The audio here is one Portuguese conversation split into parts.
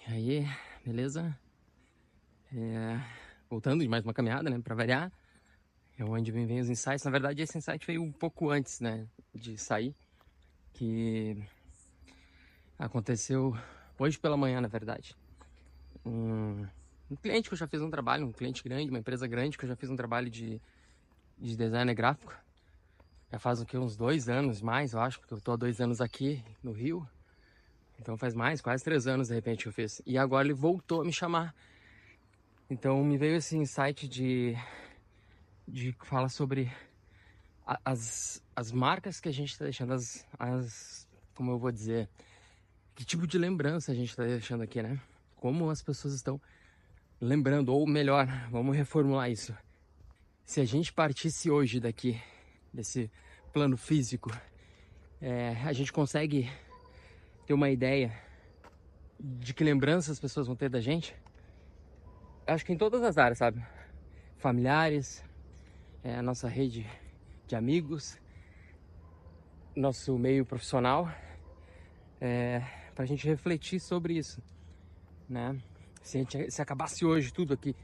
E aí, beleza? Voltando de mais uma caminhada, né, pra variar. É onde vem os insights. Na verdade, esse insight veio um pouco antes, né, de sair. Que aconteceu hoje pela manhã, na verdade. Um cliente que eu já fiz um trabalho, um cliente grande, uma empresa grande, que eu já fiz um trabalho de design gráfico. Já faz o que, uns 2 anos mais, eu acho, porque eu tô há 2 anos aqui no Rio. Então faz mais, quase 3 anos, de repente, que eu fiz. E agora ele voltou a me chamar. Então me veio esse insight de falar sobre as marcas que a gente está deixando, como eu vou dizer, que tipo de lembrança a gente está deixando aqui, né? Como as pessoas estão lembrando, ou melhor, vamos reformular isso. Se a gente partisse hoje daqui, desse plano físico, a gente consegue ter uma ideia de que lembranças as pessoas vão ter da gente? Acho que em todas as áreas, sabe? Familiares, a nossa rede de amigos, nosso meio profissional, pra gente refletir sobre isso, né? Se acabasse hoje tudo aqui,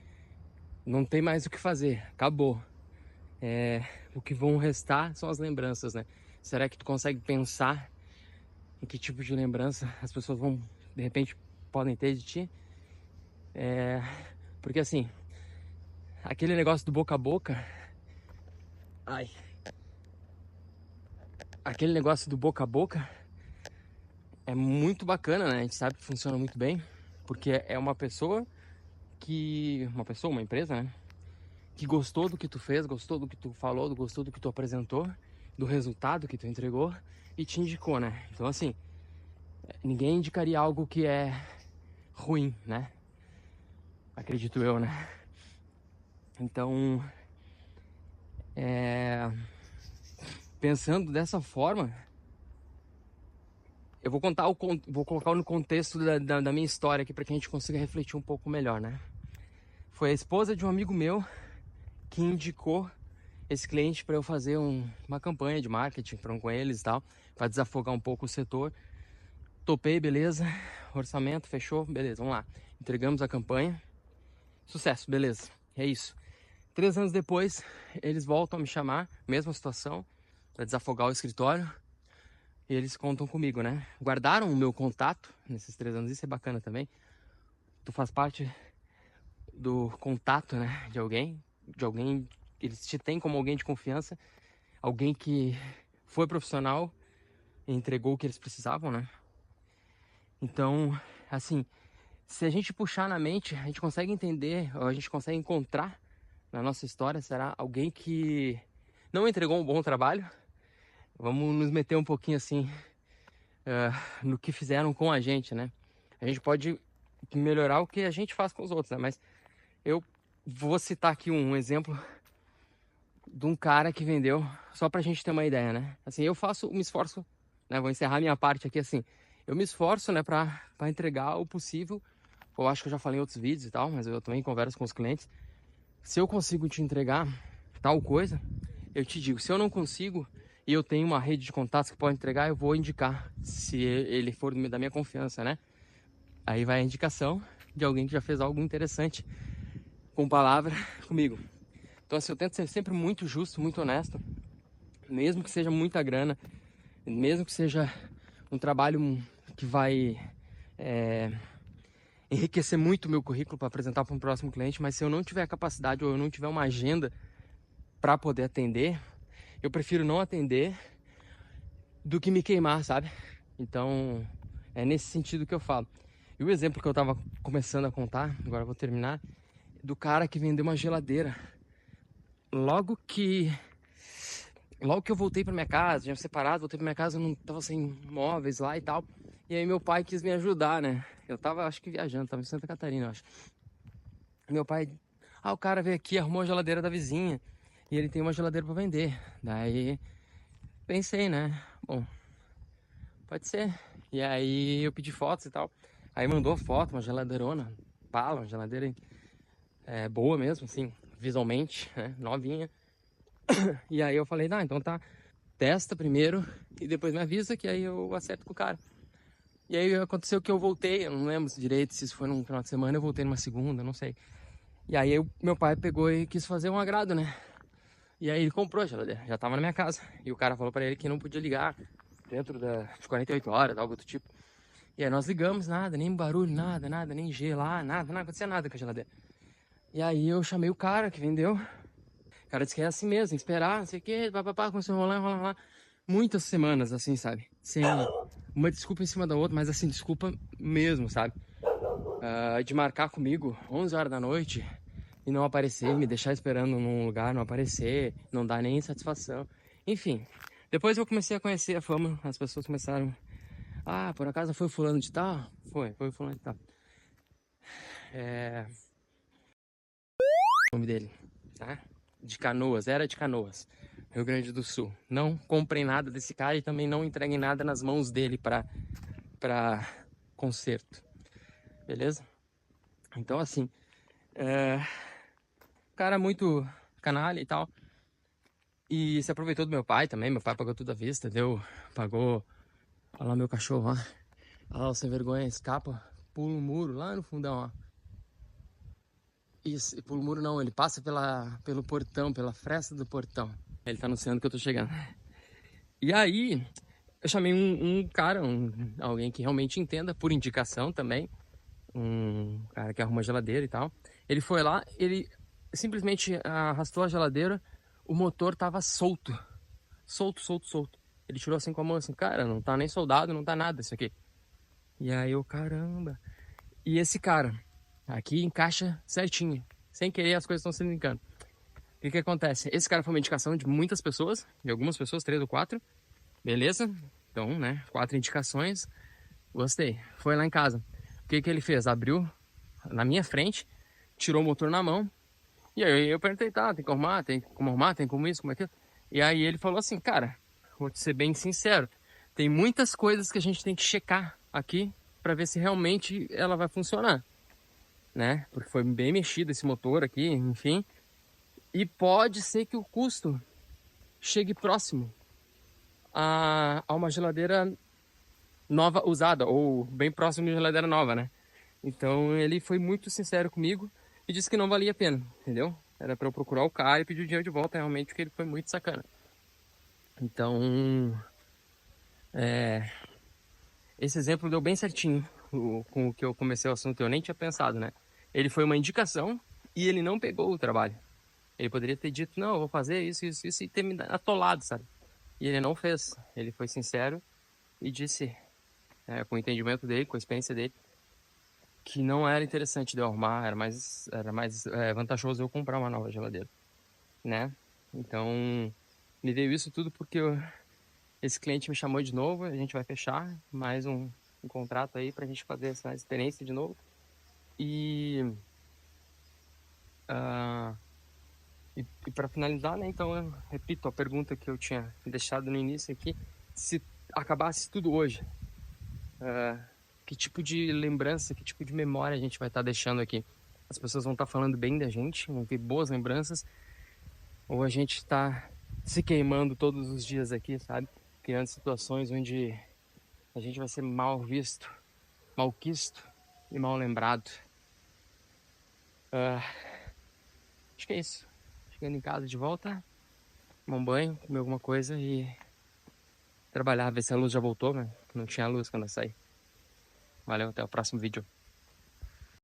não tem mais o que fazer, acabou. O que vão restar são as lembranças, né? Será que tu consegue pensar em que tipo de lembrança as pessoas vão, de repente, podem ter de ti? Porque assim, aquele negócio do boca a boca, ai, aquele negócio do boca a boca é muito bacana, né? A gente sabe que funciona muito bem, porque é uma empresa, né? Que gostou do que tu fez, gostou do que tu falou, gostou do que tu apresentou, do resultado que tu entregou e te indicou, né? Então assim, ninguém indicaria algo que é ruim, né? Acredito eu, né? Então, pensando dessa forma, eu vou colocar no contexto da minha história aqui para que a gente consiga refletir um pouco melhor, né? Foi a esposa de um amigo meu que indicou esse cliente para eu fazer uma campanha de marketing com eles e tal, para desafogar um pouco o setor. Topei, beleza. Orçamento, fechou, beleza, vamos lá. Entregamos a campanha. Sucesso, beleza. É isso. 3 anos depois, eles voltam a me chamar, mesma situação, para desafogar o escritório. E eles contam comigo, né? Guardaram o meu contato nesses 3 anos, isso é bacana também. Tu faz parte do contato, né? De alguém, eles te têm como alguém de confiança, alguém que foi profissional e entregou o que eles precisavam, né? Então, assim, se a gente puxar na mente, a gente consegue entender, ou a gente consegue encontrar na nossa história, será alguém que não entregou um bom trabalho. Vamos nos meter um pouquinho assim no que fizeram com a gente, né? A gente pode melhorar o que a gente faz com os outros, né? Mas eu vou citar aqui um exemplo de um cara que vendeu, só pra gente ter uma ideia, né? Assim, me esforço, né? Vou encerrar minha parte aqui assim. Eu me esforço, né, pra entregar o possível. Eu acho que eu já falei em outros vídeos e tal, mas eu também converso com os clientes. Se eu consigo te entregar tal coisa, eu te digo. Se eu não consigo e eu tenho uma rede de contatos que pode entregar, eu vou indicar, se ele for da minha confiança, né? Aí vai a indicação de alguém que já fez algo interessante com palavra comigo. Então assim, eu tento ser sempre muito justo, muito honesto, mesmo que seja muita grana, mesmo que seja um trabalho que vai enriquecer muito o meu currículo para apresentar para um próximo cliente, mas se eu não tiver a capacidade ou eu não tiver uma agenda para poder atender, eu prefiro não atender do que me queimar, sabe? Então, é nesse sentido que eu falo. E o exemplo que eu tava começando a contar, agora eu vou terminar, do cara que vendeu uma geladeira. Logo que eu voltei para minha casa, já separado, voltei para minha casa, eu não tava sem móveis lá e tal. E aí meu pai quis me ajudar, né? Eu tava, acho que viajando, tava em Santa Catarina, eu acho. Meu pai, o cara veio aqui, arrumou a geladeira da vizinha e ele tem uma geladeira para vender. Daí pensei, né? Bom, pode ser. E aí eu pedi fotos e tal. Aí mandou foto, uma geladeirona, bala, uma geladeira boa mesmo, assim, visualmente, né? Novinha. E aí eu falei, então tá, testa primeiro e depois me avisa que aí eu acerto com o cara. E aí aconteceu que eu voltei, eu não lembro direito se isso foi num final de semana, eu voltei numa segunda, não sei. E aí meu pai pegou e quis fazer um agrado, né? E aí ele comprou a geladeira, já tava na minha casa. E o cara falou pra ele que não podia ligar dentro de 48 horas, algo do tipo. E aí nós ligamos, nada, nem barulho, nada, nem gelar, nada, não acontecia nada com a geladeira. E aí eu chamei o cara que vendeu. O cara disse que é assim mesmo, tem que esperar, não sei o que, papapá, começou a enrolar. Muitas semanas, assim, sabe? Sem uma desculpa em cima da outra, mas assim, desculpa mesmo, sabe? De marcar comigo 11 horas da noite e não aparecer, me deixar esperando num lugar, não aparecer, não dar nem satisfação. Enfim, depois eu comecei a conhecer a fama, as pessoas começaram... Ah, por acaso foi fulano de tal? Foi fulano de tal. É... O nome dele, tá? De Canoas, era de Canoas, Rio Grande do Sul. Não comprem nada desse cara e também não entreguem nada nas mãos dele pra conserto, beleza? Então assim, cara muito canalha e tal. E se aproveitou do meu pai também, meu pai pagou tudo à vista, pagou, olha lá meu cachorro, ó. Olha lá o sem vergonha, escapa, pula um muro lá no fundão, ó. Isso, pula o muro não, ele passa pelo portão, pela fresta do portão. Ele tá anunciando que eu tô chegando. E aí, eu chamei um cara, alguém que realmente entenda, por indicação também. Um cara que arruma geladeira e tal. Ele foi lá, ele simplesmente arrastou a geladeira, o motor tava solto. Solto. Ele tirou assim com a mão, assim, cara, não tá nem soldado, não tá nada isso aqui. E aí eu, caramba. E esse cara, aqui encaixa certinho. Sem querer as coisas estão se linkando. O que que acontece? Esse cara foi uma indicação de muitas pessoas, de algumas pessoas, 3 ou 4. Beleza? Então, né, 4 indicações. Gostei. Foi lá em casa. O que que ele fez? Abriu na minha frente, tirou o motor na mão. E aí eu perguntei, tá, tem como arrumar, tem como isso, como aquilo. E aí ele falou assim, cara, vou te ser bem sincero, tem muitas coisas que a gente tem que checar aqui para ver se realmente ela vai funcionar, né? Porque foi bem mexido esse motor aqui, enfim. E pode ser que o custo chegue próximo a uma geladeira nova usada, ou bem próximo de uma geladeira nova, né? Então ele foi muito sincero comigo e disse que não valia a pena, entendeu? Era para eu procurar o cara e pedir o dinheiro de volta, realmente, porque ele foi muito sacana. Então, esse exemplo deu bem certinho com o que eu comecei o assunto, eu nem tinha pensado, né? Ele foi uma indicação e ele não pegou o trabalho. Ele poderia ter dito, não, eu vou fazer isso e ter me atolado, sabe? E ele não fez. Ele foi sincero e disse, com o entendimento dele, com a experiência dele, que não era interessante de eu arrumar, era mais vantajoso eu comprar uma nova geladeira, né? Então, me deu isso tudo porque esse cliente me chamou de novo, a gente vai fechar mais um contrato aí pra gente fazer essa experiência de novo. E, ah, e para finalizar, né? Então, eu repito a pergunta que eu tinha deixado no início aqui: se acabasse tudo hoje, que tipo de lembrança, que tipo de memória a gente vai estar deixando aqui? As pessoas vão estar falando bem da gente, vão ter boas lembranças, ou a gente está se queimando todos os dias aqui, sabe? Criando situações onde a gente vai ser mal visto, mal quisto e mal lembrado. Acho que é isso. Chegando em casa de volta, tomar um banho, comer alguma coisa e trabalhar, ver se a luz já voltou, né? Não tinha luz quando eu saí. Valeu, até o próximo vídeo.